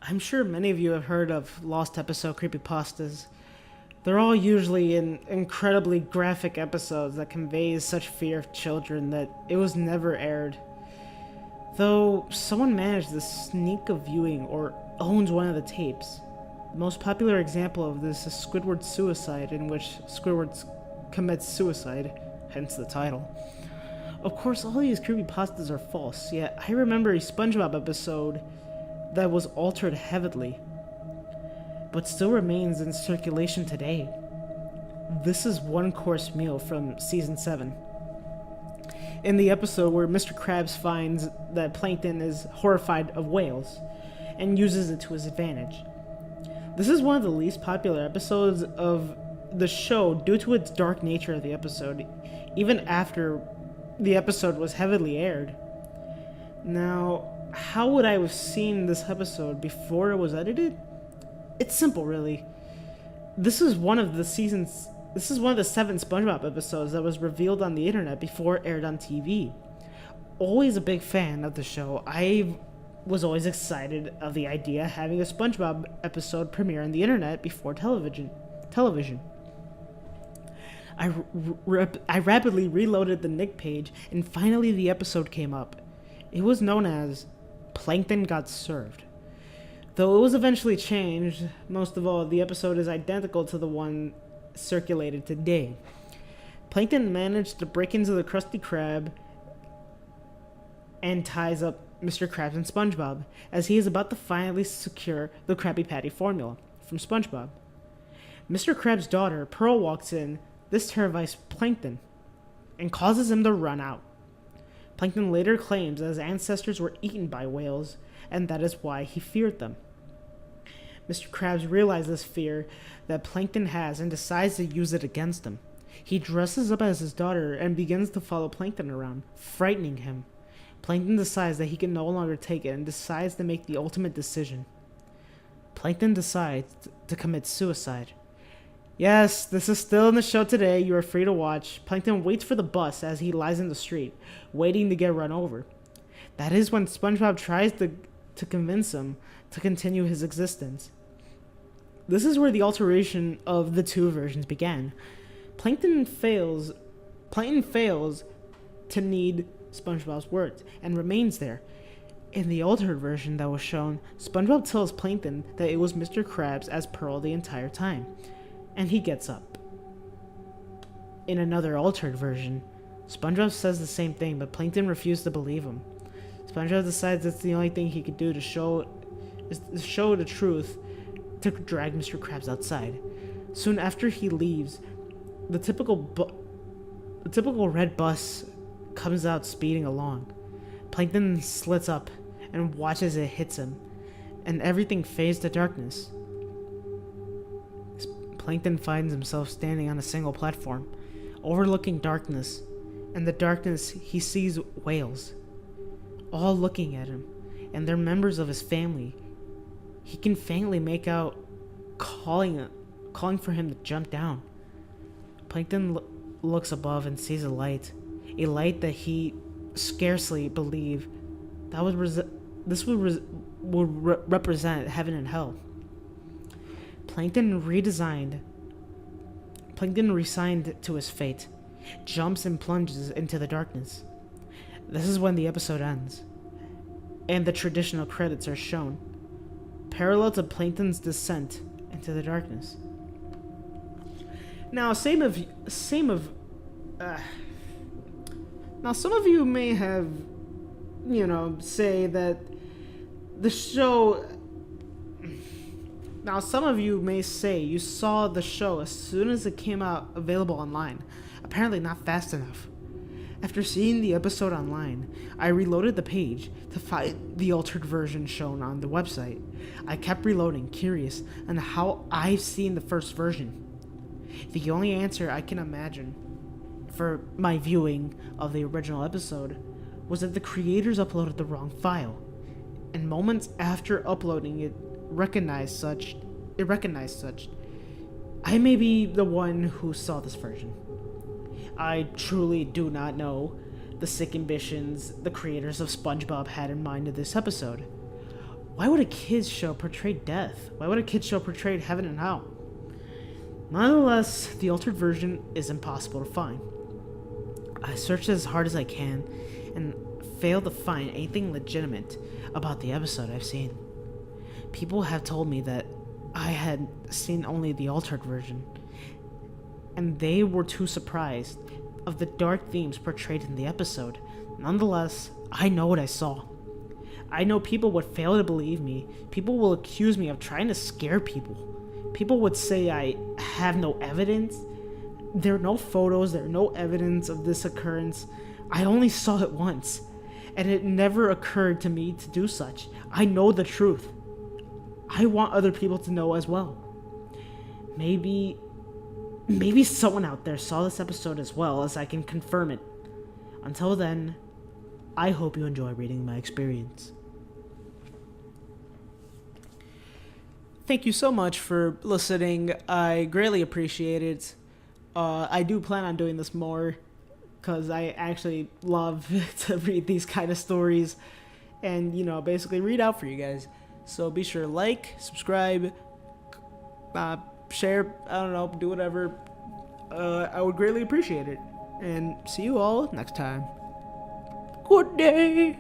I'm sure many of you have heard of lost episode creepypastas. They're all usually in incredibly graphic episodes that conveys such fear of children that it was never aired. Though someone managed to sneak a viewing or owns one of the tapes. The most popular example of this is Squidward's Suicide, in which Squidward commits suicide, hence the title. Of course, all these creepypastas are false, yet I remember a SpongeBob episode that was altered heavily, but still remains in circulation today. This is One Course Meal from Season 7. In the episode where Mr. Krabs finds that Plankton is horrified of whales, and uses it to his advantage. This is one of the least popular episodes of the show due to its dark nature of the episode, even after the episode was heavily aired. Now, how would I have seen this episode before it was edited? It's simple, really. This is one of the 7 SpongeBob episodes that was revealed on the internet before it aired on TV. Always a big fan of the show, I was always excited of the idea of having a SpongeBob episode premiere on the internet before television. I rapidly reloaded the Nick page, and finally the episode came up. It was known as Plankton Got Served. Though it was eventually changed, most of all, the episode is identical to the one circulated today. Plankton managed to break into the Krusty Krab and ties up Mr. Krabs and SpongeBob, as he is about to finally secure the Krabby Patty formula from SpongeBob. Mr. Krabs' daughter, Pearl, walks in. This terrifies Plankton and causes him to run out. Plankton later claims that his ancestors were eaten by whales, and that is why he feared them. Mr. Krabs realizes this fear that Plankton has and decides to use it against him. He dresses up as his daughter and begins to follow Plankton around, frightening him. Plankton decides that he can no longer take it and decides to make the ultimate decision. Plankton decides to commit suicide. Yes, this is still in the show today. You are free to watch. Plankton waits for the bus as he lies in the street, waiting to get run over. That is when SpongeBob tries to convince him to continue his existence. This is where the alteration of the two versions began. Plankton fails to need SpongeBob's words and remains there. In the altered version that was shown, SpongeBob tells Plankton that it was Mr. Krabs as Pearl the entire time, and he gets up. In another altered version, SpongeBob says the same thing, but Plankton refused to believe him. SpongeBob decides that's the only thing he could do to show the truth, to drag Mr. Krabs outside. Soon after he leaves, the typical red bus comes out speeding along. Plankton slits up and watches it hits him, and everything fades to darkness. Plankton finds himself standing on a single platform, overlooking darkness. In the darkness, he sees whales, all looking at him, and they're members of his family. He can faintly make out calling for him to jump down. Plankton looks above and sees a light that he scarcely believed that would represent heaven and hell. Plankton resigned to his fate, jumps and plunges into the darkness. This is when the episode ends, and the traditional credits are shown, parallel to Plankton's descent into the darkness. Now, some of you may have, say that the show. Now, some of you may say you saw the show as soon as it came out available online. Apparently not fast enough. After seeing the episode online, I reloaded the page to find the altered version shown on the website. I kept reloading, curious on how I've seen the first version. The only answer I can imagine for my viewing of the original episode was that the creators uploaded the wrong file, and moments after uploading it recognized such. I may be the one who saw this version. I truly do not know the sick ambitions the creators of SpongeBob had in mind in this episode, Why would a kids show portray death? Why would a kids show portray heaven and hell? Nonetheless, the altered version is impossible to find. I searched as hard as I can and failed to find anything legitimate about the episode I've seen. People have told me that I had seen only the altered version, and they were too surprised of the dark themes portrayed in the episode. Nonetheless, I know what I saw. I know people would fail to believe me. People will accuse me of trying to scare people. People would say I have no evidence. There are no photos, there are no evidence of this occurrence. I only saw it once, and it never occurred to me to do such. I know the truth. I want other people to know as well. Maybe someone out there saw this episode as well, as I can confirm it. Until then, I hope you enjoy reading my experience. Thank you so much for listening. I greatly appreciate it. I do plan on doing this more because I actually love to read these kind of stories and, basically read out for you guys. So be sure to like, subscribe, share, I don't know, do whatever. I would greatly appreciate it. And see you all next time. Good day.